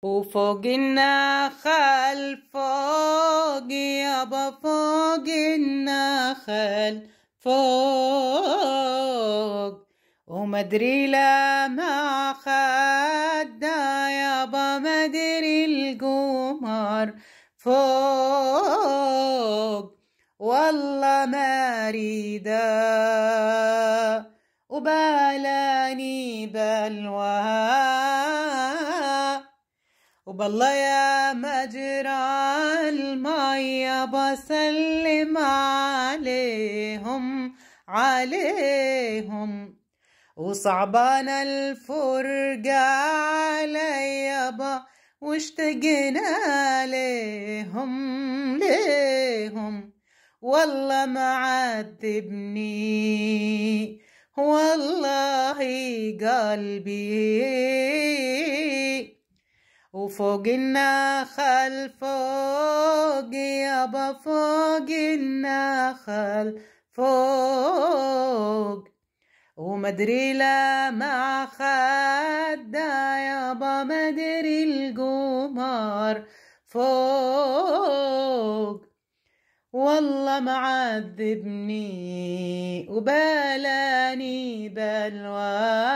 وفوق النخل فوق يابا فوق النخل فوق ومدري لا ما خدا يابا مدري القمر فوق والله ما ريدا وبالاني بلوى وبالله يا مجرى المية بسلم عليهم وصعبان الفرقة علي يابا واشتقنا ليهم والله معذبني والله قلبي وفوق النخل فوق يابا فوق النخل فوق ومدري لا ما خدا يابا مدري القمر فوق والله معذبني وبالاني بلوى